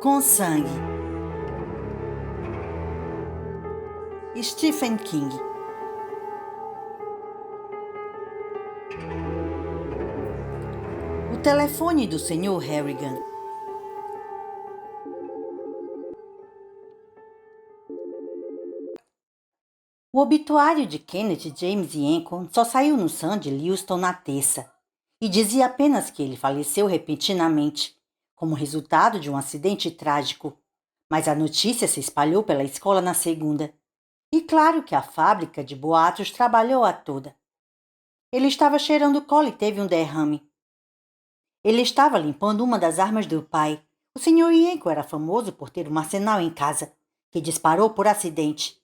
Com sangue. Stephen King. O telefone do Sr. Harrigan. O obituário de Kenneth James Yancon só saiu no Sunday Houston na terça e dizia apenas que ele faleceu repentinamente, como resultado de um acidente trágico. Mas a notícia se espalhou pela escola na segunda. E claro que a fábrica de boatos trabalhou a toda. Ele estava cheirando cola e teve um derrame. Ele estava limpando uma das armas do pai. O Sr. Yancon era famoso por ter um arsenal em casa, que disparou por acidente.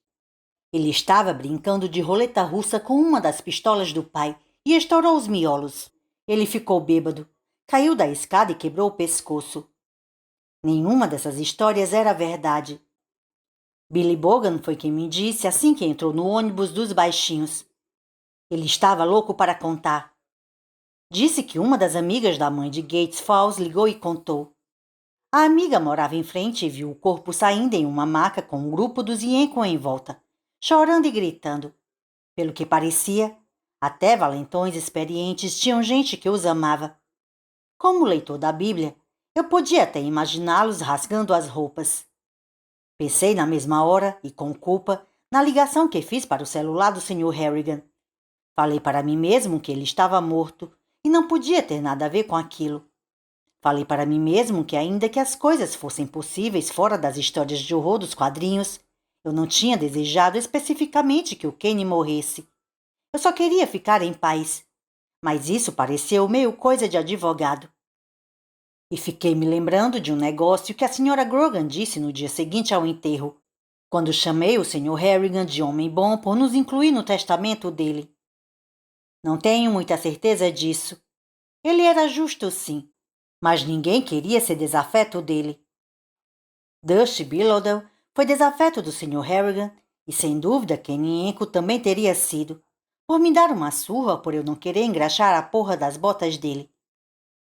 Ele estava brincando de roleta russa com uma das pistolas do pai e estourou os miolos. Ele ficou bêbado, caiu da escada e quebrou o pescoço. Nenhuma dessas histórias era verdade. Billy Bogan foi quem me disse assim que entrou no ônibus dos baixinhos. Ele estava louco para contar. Disse que uma das amigas da mãe de Gates Falls ligou e contou. A amiga morava em frente e viu o corpo saindo em uma maca com um grupo dos Yancon em volta, chorando e gritando. Pelo que parecia, até valentões experientes tinham gente que os amava. Como leitor da Bíblia, eu podia até imaginá-los rasgando as roupas. Pensei na mesma hora, e com culpa, na ligação que fiz para o celular do Sr. Harrigan. Falei para mim mesmo que ele estava morto e não podia ter nada a ver com aquilo. Falei para mim mesmo que ainda que as coisas fossem possíveis fora das histórias de horror dos quadrinhos, eu não tinha desejado especificamente que o Kenny morresse. Eu só queria ficar em paz. Mas isso pareceu meio coisa de advogado. E fiquei me lembrando de um negócio que a Sra. Grogan disse no dia seguinte ao enterro, quando chamei o Sr. Harrigan de homem bom por nos incluir no testamento dele. Não tenho muita certeza disso. Ele era justo, sim, mas ninguém queria ser desafeto dele. Dusty Bilodeau foi desafeto do Sr. Harrigan e, sem dúvida, Kenny Yancon também teria sido, por me dar uma surra por eu não querer engraxar a porra das botas dele.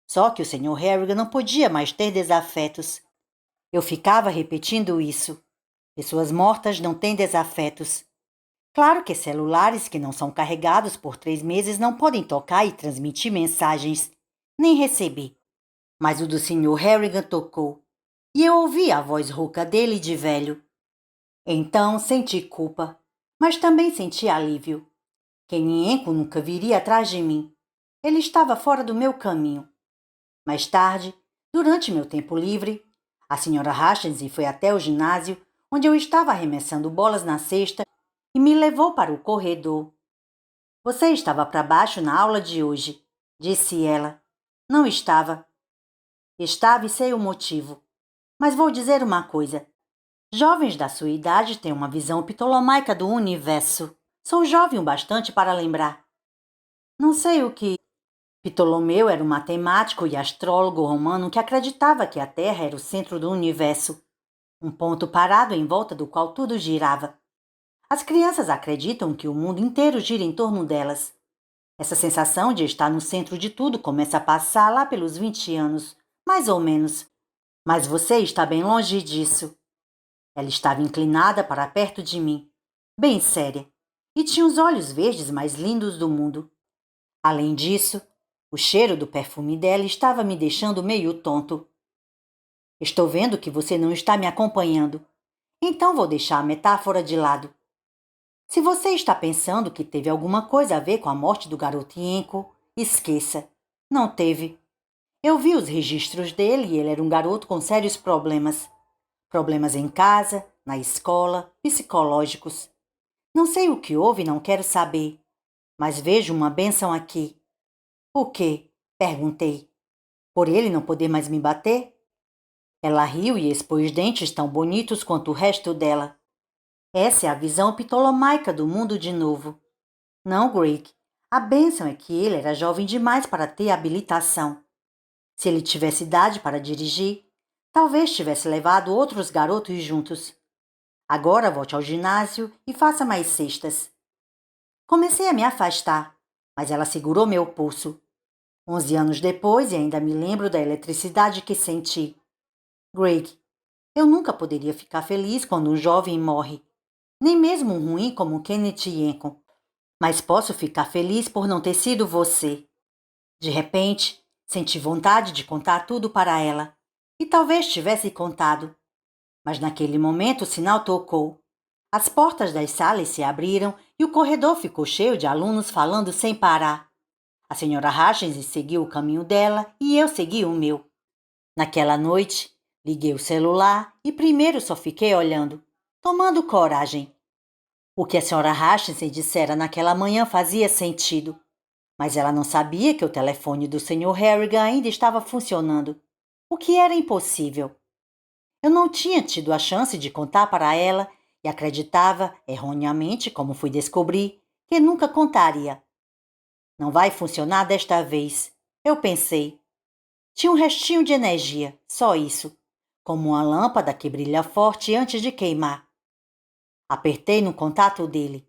Só que o Sr. Harrigan não podia mais ter desafetos. Eu ficava repetindo isso. Pessoas mortas não têm desafetos. Claro que celulares que não são carregados por 3 meses não podem tocar e transmitir mensagens, nem receber. Mas o do Sr. Harrigan tocou, e eu ouvi a voz rouca dele de velho. Então senti culpa, mas também senti alívio. Kenny Yancon nunca viria atrás de mim. Ele estava fora do meu caminho. Mais tarde, durante meu tempo livre, a Sra. Hutchinson foi até o ginásio, onde eu estava arremessando bolas na cesta, e me levou para o corredor. Você estava para baixo na aula de hoje, disse ela. Não estava. Estava e sei o motivo. Mas vou dizer uma coisa. Jovens da sua idade têm uma visão ptolomaica do universo. Sou jovem o bastante para lembrar. Não sei o que... Ptolomeu era um matemático e astrólogo romano que acreditava que a Terra era o centro do universo, um ponto parado em volta do qual tudo girava. As crianças acreditam que o mundo inteiro gira em torno delas. Essa sensação de estar no centro de tudo começa a passar lá pelos 20 anos, mais ou menos. Mas você está bem longe disso. Ela estava inclinada para perto de mim, bem séria, e tinha os olhos verdes mais lindos do mundo. Além disso, o cheiro do perfume dela estava me deixando meio tonto. Estou vendo que você não está me acompanhando, então vou deixar a metáfora de lado. Se você está pensando que teve alguma coisa a ver com a morte do garoto Yancon, esqueça. Não teve. Eu vi os registros dele e ele era um garoto com sérios problemas. Problemas em casa, na escola, psicológicos. Não sei o que houve e não quero saber, mas vejo uma bênção aqui. O quê? Perguntei. Por ele não poder mais me bater? Ela riu e expôs dentes tão bonitos quanto o resto dela. Essa é a visão ptolomaica do mundo de novo. Não, Greg. A bênção é que ele era jovem demais para ter habilitação. Se ele tivesse idade para dirigir, talvez tivesse levado outros garotos juntos. Agora volte ao ginásio e faça mais cestas. Comecei a me afastar, mas ela segurou meu pulso. 11 anos depois, e ainda me lembro da eletricidade que senti. Greg, Eu nunca poderia ficar feliz quando um jovem morre, nem mesmo um ruim como Kenneth Yankon, mas posso ficar feliz por não ter sido você. De repente, senti vontade de contar tudo para ela, e talvez tivesse contado. Mas naquele momento o sinal tocou. As portas das salas se abriram e o corredor ficou cheio de alunos falando sem parar. A senhora Hutchins seguiu o caminho dela e eu segui o meu. Naquela noite, liguei o celular e primeiro só fiquei olhando, tomando coragem. O que a senhora Hutchins dissera naquela manhã fazia sentido, mas ela não sabia que o telefone do Sr. Harrigan ainda estava funcionando, o que era impossível. Eu não tinha tido a chance de contar para ela e acreditava, erroneamente, como fui descobrir, que nunca contaria. Não vai funcionar desta vez, eu pensei. Tinha um restinho de energia, só isso, como uma lâmpada que brilha forte antes de queimar. Apertei no contato dele,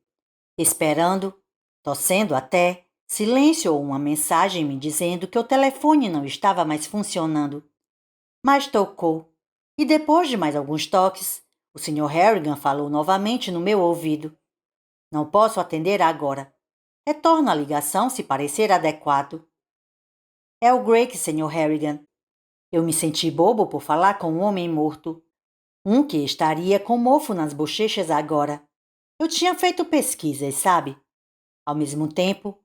esperando, torcendo até, silêncio ou uma mensagem me dizendo que o telefone não estava mais funcionando. Mas tocou, e depois de mais alguns toques, o Sr. Harrigan falou novamente no meu ouvido. Não posso atender agora. Retorno a ligação se parecer adequado. É o Drake, Sr. Harrigan. Eu me senti bobo por falar com um homem morto. Um que estaria com mofo nas bochechas agora. Eu tinha feito pesquisas, sabe? Ao mesmo tempo,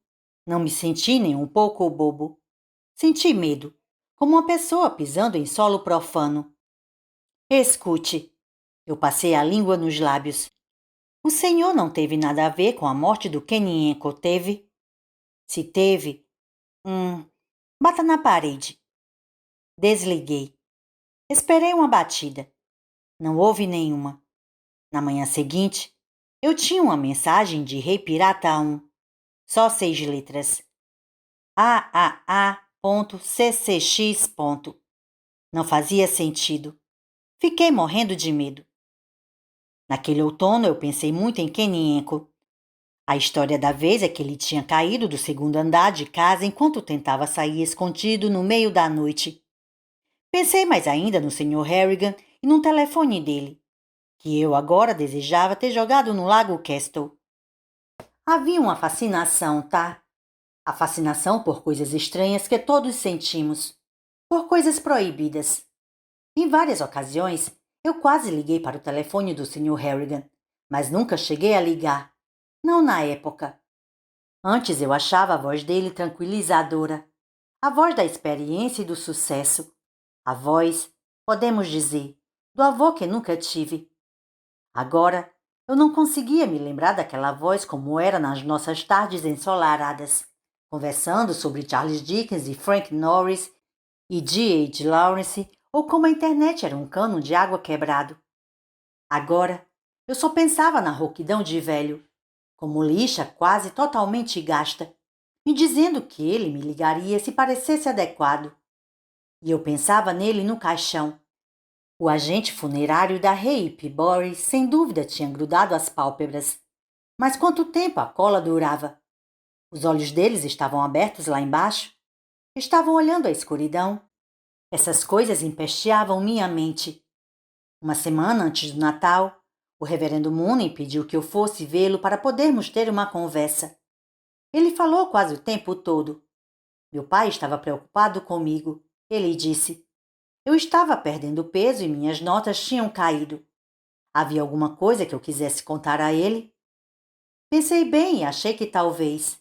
não me senti nem um pouco bobo. Senti medo, como uma pessoa pisando em solo profano. Escute, eu passei a língua nos lábios. O senhor não teve nada a ver com a morte do Kenny Enco, teve? Se teve, bata na parede. Desliguei. Esperei uma batida. Não houve nenhuma. Na manhã seguinte, eu tinha uma mensagem de Rei Pirata 1. Só 6 letras. AAA.ccx. Não fazia sentido. Fiquei morrendo de medo. Naquele outono eu pensei muito em Kenny Enco. A história da vez é que ele tinha caído do segundo andar de casa enquanto tentava sair escondido no meio da noite. Pensei mais ainda no Sr. Harrigan e no telefone dele, que eu agora desejava ter jogado no Lago Castle. Havia uma fascinação, tá? A fascinação por coisas estranhas que todos sentimos, por coisas proibidas. Em várias ocasiões, eu quase liguei para o telefone do Sr. Harrigan, mas nunca cheguei a ligar. Não na época. Antes eu achava a voz dele tranquilizadora, a voz da experiência e do sucesso, a voz, podemos dizer, do avô que nunca tive. Agora, eu não conseguia me lembrar daquela voz como era nas nossas tardes ensolaradas, conversando sobre Charles Dickens e Frank Norris e G.H. Lawrence, ou como a internet era um cano de água quebrado. Agora, eu só pensava na rouquidão de velho, como lixa quase totalmente gasta, me dizendo que ele me ligaria se parecesse adequado. E eu pensava nele no caixão. O agente funerário da Rei Boris sem dúvida tinha grudado as pálpebras. Mas quanto tempo a cola durava? Os olhos deles estavam abertos lá embaixo? Estavam olhando a escuridão? Essas coisas empesteavam minha mente. Uma semana antes do Natal, o reverendo Mooney pediu que eu fosse vê-lo para podermos ter uma conversa. Ele falou quase o tempo todo. Meu pai estava preocupado comigo. Ele disse: eu estava perdendo peso e minhas notas tinham caído. Havia alguma coisa que eu quisesse contar a ele? Pensei bem e achei que talvez.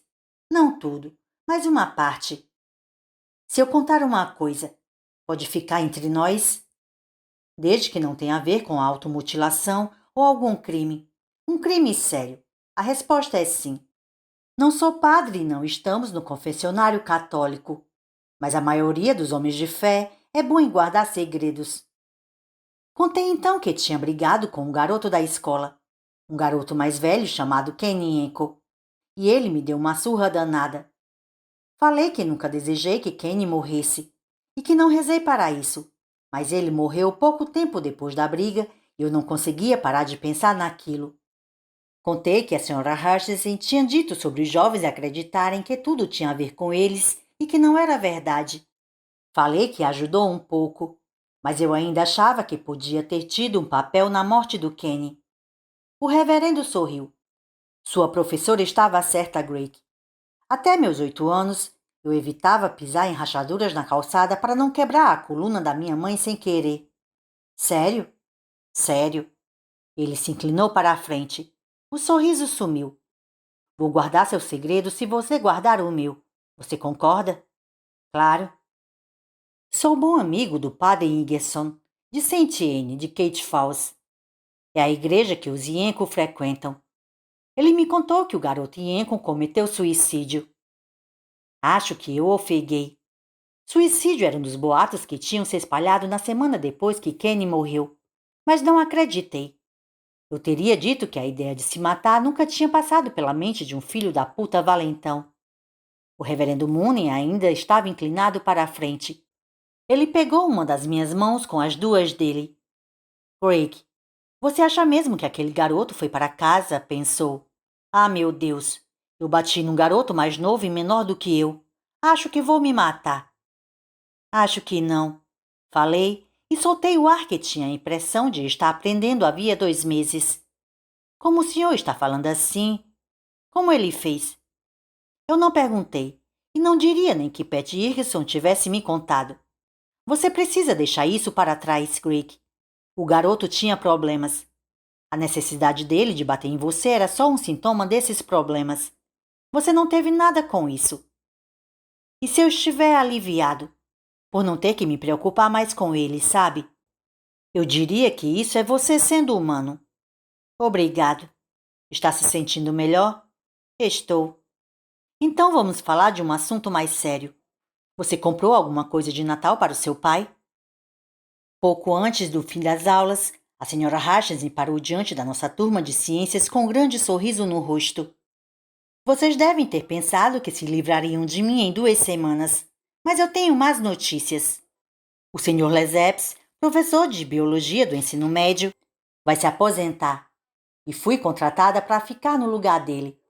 Não tudo, mas uma parte. Se eu contar uma coisa, pode ficar entre nós? Desde que não tenha a ver com automutilação ou algum crime. Um crime sério. A resposta é sim. Não sou padre e não estamos no confessionário católico. Mas a maioria dos homens de fé é bom em guardar segredos. Contei então que tinha brigado com um garoto da escola, um garoto mais velho chamado Kenny Enco, e ele me deu uma surra danada. Falei que nunca desejei que Kenny morresse e que não rezei para isso, mas ele morreu pouco tempo depois da briga e eu não conseguia parar de pensar naquilo. Contei que a Sra. Hutchinson tinha dito sobre os jovens acreditarem que tudo tinha a ver com eles e que não era verdade. Falei que ajudou um pouco. mas eu ainda achava que podia ter tido um papel na morte do Kenny. O reverendo sorriu. Sua professora estava certa, Greg. Até meus 8 anos, eu evitava pisar em rachaduras na calçada para não quebrar a coluna da minha mãe sem querer. Sério? Sério. Ele se inclinou para a frente. O sorriso sumiu. Vou guardar seu segredo se você guardar o meu. Você concorda? Claro. Sou bom amigo do padre Ingerson, de Saint Anne, de Kate Falls. É a igreja que os Yenko frequentam. Ele me contou que o garoto Yenko cometeu suicídio. Acho que eu ofeguei. Suicídio era um dos boatos que tinham se espalhado na semana depois que Kenny morreu, mas não acreditei. Eu teria dito que a ideia de se matar nunca tinha passado pela mente de um filho da puta valentão. O reverendo Mooney ainda estava inclinado para a frente. Ele pegou uma das minhas mãos com as duas dele. Craig, você acha mesmo que aquele garoto foi para casa? Pensou. Ah, meu Deus, eu bati num garoto mais novo e menor do que eu. Acho que vou me matar. Acho que não. Falei e soltei o ar que tinha a impressão de estar aprendendo havia 2 meses. Como o senhor está falando assim? Como ele fez? Eu não perguntei, e não diria nem que Pat Irkson tivesse me contado. Você precisa deixar isso para trás, Greg. O garoto tinha problemas. A necessidade dele de bater em você era só um sintoma desses problemas. Você não teve nada com isso. E se eu estiver aliviado? Por não ter que me preocupar mais com ele, sabe? Eu diria que isso é você sendo humano. Obrigado. Está se sentindo melhor? Estou. Então vamos falar de um assunto mais sério. Você comprou alguma coisa de Natal para o seu pai? Pouco antes do fim das aulas, a senhora Hutchins parou diante da nossa turma de ciências com um grande sorriso no rosto. Vocês devem ter pensado que se livrariam de mim em 2 semanas, mas eu tenho más notícias. O Sr. Lesseps, professor de biologia do ensino médio, vai se aposentar e fui contratada para ficar no lugar dele.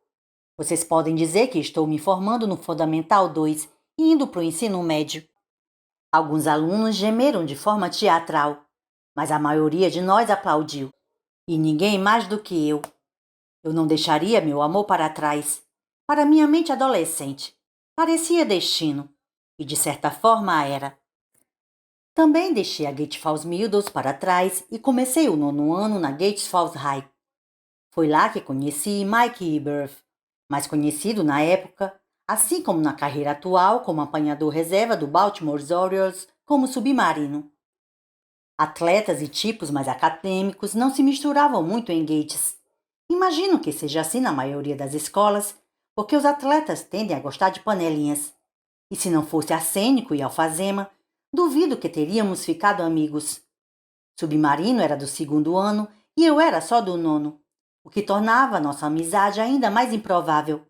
Vocês podem dizer que estou me formando no Fundamental 2 e indo para o ensino médio. Alguns alunos gemeram de forma teatral, mas a maioria de nós aplaudiu. E ninguém mais do que eu. Eu não deixaria meu amor para trás. Para minha mente adolescente, parecia destino, e de certa forma era. Também deixei a Gates Falls Meadows para trás e comecei o 9º ano na Gates Falls High. Foi lá que conheci Mike Eberth, mais conhecido na época, assim como na carreira atual como apanhador reserva do Baltimore Orioles como submarino. Atletas e tipos mais acadêmicos não se misturavam muito em Gates. Imagino que seja assim na maioria das escolas, porque os atletas tendem a gostar de panelinhas. E se não fosse arsênico e alfazema, duvido que teríamos ficado amigos. Submarino era do 2º ano e eu era só do 9º, o que tornava nossa amizade ainda mais improvável.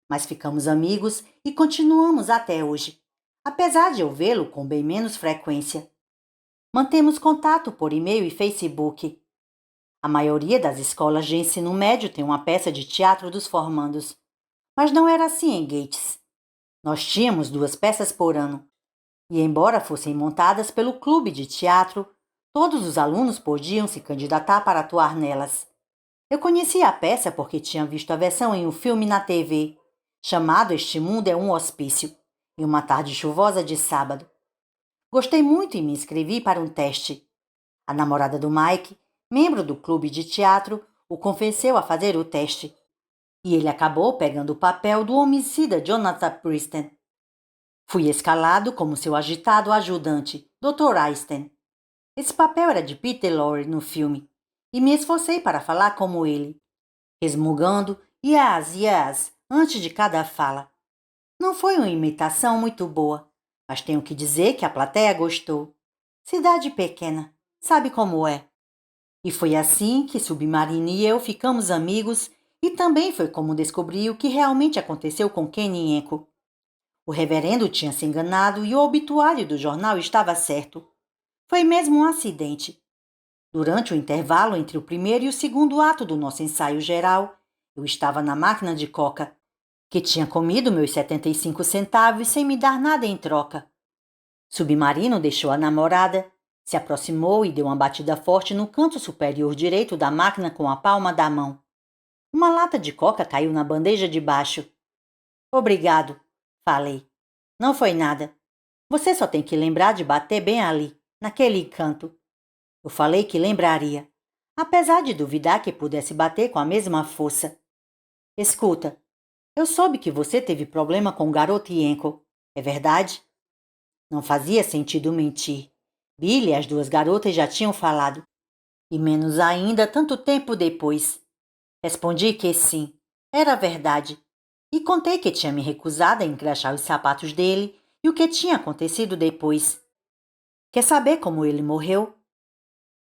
Mas ficamos amigos e continuamos até hoje, apesar de eu vê-lo com bem menos frequência. Mantemos contato por e-mail e Facebook. A maioria das escolas de ensino médio tem uma peça de teatro dos formandos, mas não era assim em Gates. Nós tínhamos 2 peças por ano, e embora fossem montadas pelo clube de teatro, todos os alunos podiam se candidatar para atuar nelas. Eu conhecia a peça porque tinha visto a versão em um filme na TV, chamado Este Mundo é um Hospício, em uma tarde chuvosa de sábado. Gostei muito e me inscrevi para um teste. A namorada do Mike, membro do clube de teatro, o convenceu a fazer o teste. E ele acabou pegando o papel do homicida Jonathan Preston. Fui escalado como seu agitado ajudante, Dr. Einstein. Esse papel era de Peter Lorre no filme, e me esforcei para falar como ele, resmungando yes, yes, antes de cada fala. Não foi uma imitação muito boa, mas tenho que dizer que a plateia gostou. Cidade pequena, sabe como é. E foi assim que Submarino e eu ficamos amigos, e também foi como descobri o que realmente aconteceu com Kenny Yenko. O reverendo tinha se enganado e o obituário do jornal estava certo. Foi mesmo um acidente. Durante o intervalo entre o primeiro e o segundo ato do nosso ensaio geral, eu estava na máquina de coca, que tinha comido meus 75 centavos sem me dar nada em troca. Submarino deixou a namorada, Se aproximou e deu uma batida forte no canto superior direito da máquina com a palma da mão. Uma lata de coca caiu na bandeja de baixo. Obrigado, falei. Não foi nada. Você só tem que lembrar de bater bem ali, naquele canto. Eu falei que lembraria, apesar de duvidar que pudesse bater com a mesma força. Escuta, eu soube que você teve problema com o garoto Yenko. É verdade? Não fazia sentido mentir. Billy e as duas garotas já tinham falado. E menos ainda tanto tempo depois. Respondi que sim, era verdade. E contei que tinha me recusado a engraxar os sapatos dele e o que tinha acontecido depois. Quer saber como ele morreu?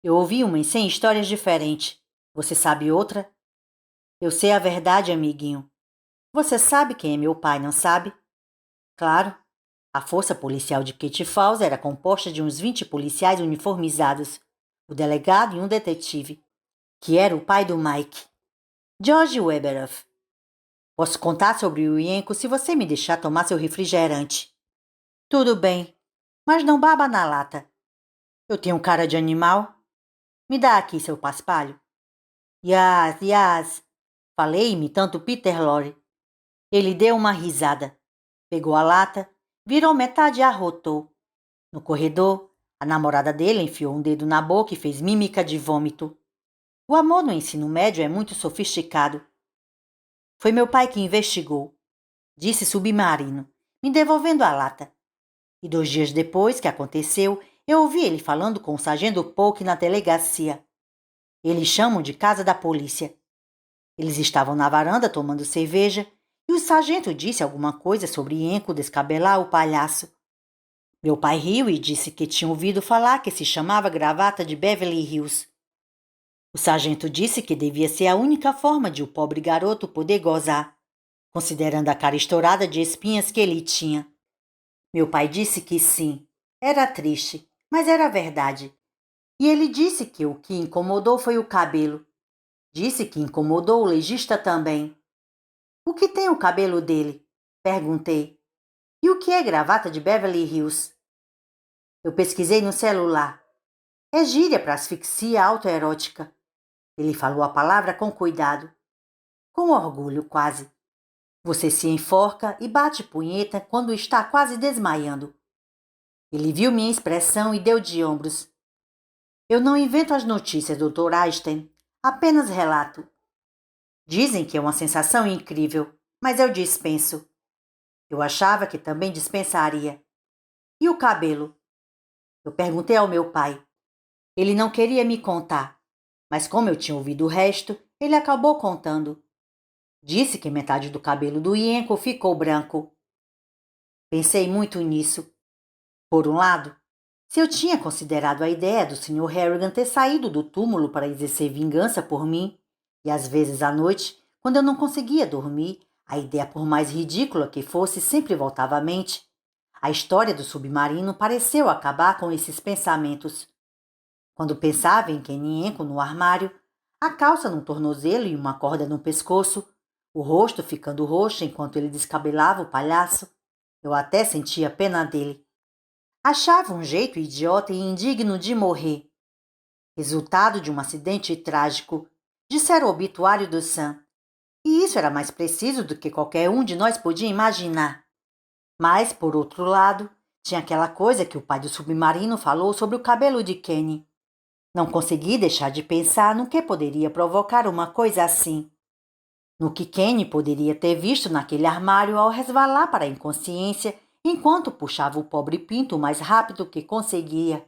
Eu ouvi umas 100 histórias diferentes. Você sabe outra? Eu sei a verdade, amiguinho. Você sabe quem é meu pai, não sabe? Claro. A força policial de Kitty Falls era composta de uns 20 policiais uniformizados, o delegado e um detetive, que era o pai do Mike, George Weberoff. Posso contar sobre o Yenko se você me deixar tomar seu refrigerante. Tudo bem, mas não baba na lata. Eu tenho cara de animal? Me dá aqui seu paspalho. Yas, yas, falei imitando Peter Lorre. Ele deu uma risada, pegou a lata, virou metade e arrotou. No corredor, a namorada dele enfiou um dedo na boca e fez mímica de vômito. O amor no ensino médio é muito sofisticado. Foi meu pai que investigou, disse Submarino, me devolvendo a lata. E 2 dias depois que aconteceu, eu ouvi ele falando com o sargento Polk na delegacia. Eles chamam de casa da polícia. Eles estavam na varanda tomando cerveja e o sargento disse alguma coisa sobre Yenko descabelar o palhaço. Meu pai riu e disse que tinha ouvido falar que se chamava gravata de Beverly Hills. O sargento disse que devia ser a única forma de o pobre garoto poder gozar, considerando a cara estourada de espinhas que ele tinha. Meu pai disse que sim, era triste, mas era verdade. E ele disse que o que incomodou foi o cabelo. Disse que incomodou o legista também. O que tem o cabelo dele? Perguntei. E o que é gravata de Beverly Hills? Eu pesquisei no celular. É gíria para asfixia autoerótica. Ele falou a palavra com cuidado. Com orgulho, quase. Você se enforca e bate punheta quando está quase desmaiando. Ele viu minha expressão e deu de ombros. Eu não invento as notícias, Dr. Einstein. Apenas relato. Dizem que é uma sensação incrível, mas eu dispenso. Eu achava que também dispensaria. E o cabelo? Eu perguntei ao meu pai. Ele não queria me contar, mas como eu tinha ouvido o resto, ele acabou contando. Disse que metade do cabelo do Yenko ficou branco. Pensei muito nisso. Por um lado, se eu tinha considerado a ideia do Sr. Harrigan ter saído do túmulo para exercer vingança por mim, e às vezes à noite, quando eu não conseguia dormir, a ideia, por mais ridícula que fosse, sempre voltava à mente. A história do submarino pareceu acabar com esses pensamentos. Quando pensava em Kenyenko no armário, a calça no tornozelo e uma corda no pescoço, o rosto ficando roxo enquanto ele descabelava o palhaço, eu até sentia pena dele. Achava um jeito idiota e indigno de morrer. Resultado de um acidente trágico, dissera o obituário do Sam. E isso era mais preciso do que qualquer um de nós podia imaginar. Mas, por outro lado, tinha aquela coisa que o pai do submarino falou sobre o cabelo de Kenny. Não consegui deixar de pensar no que poderia provocar uma coisa assim. No que Kenny poderia ter visto naquele armário ao resvalar para a inconsciência enquanto puxava o pobre pinto o mais rápido que conseguia.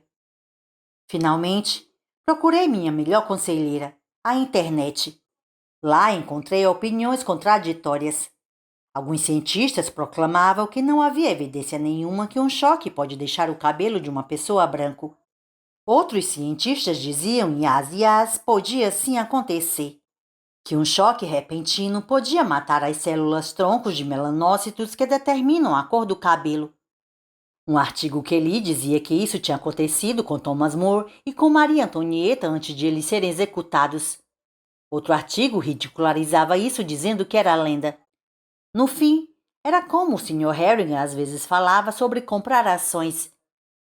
Finalmente, procurei minha melhor conselheira, a internet. Lá encontrei opiniões contraditórias. Alguns cientistas proclamavam que não havia evidência nenhuma que um choque pode deixar o cabelo de uma pessoa branco. Outros cientistas diziam yas, podia sim acontecer. Que um choque repentino podia matar as células troncos de melanócitos que determinam a cor do cabelo. Um artigo que li dizia que isso tinha acontecido com Thomas More e com Maria Antonieta antes de eles serem executados. Outro artigo ridicularizava isso dizendo que era lenda. No fim, era como o Sr. Harrigan às vezes falava sobre comprar ações.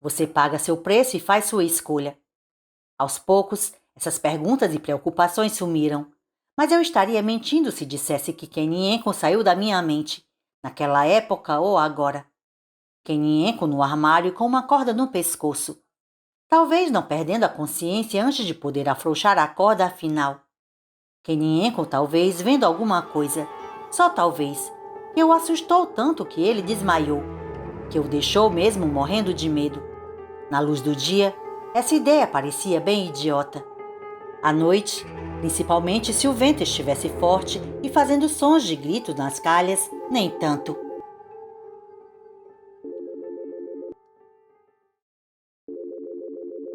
Você paga seu preço e faz sua escolha. Aos poucos, essas perguntas e preocupações sumiram, mas eu estaria mentindo se dissesse que Kenny Enkon saiu da minha mente, naquela época ou agora. Kenny Enkon no armário com uma corda no pescoço. Talvez não perdendo a consciência antes de poder afrouxar a corda afinal. Kenny Enkon talvez vendo alguma coisa, só talvez, que o assustou tanto que ele desmaiou, que o deixou mesmo morrendo de medo. Na luz do dia, essa ideia parecia bem idiota. À noite, principalmente se o vento estivesse forte e fazendo sons de gritos nas calhas, nem tanto.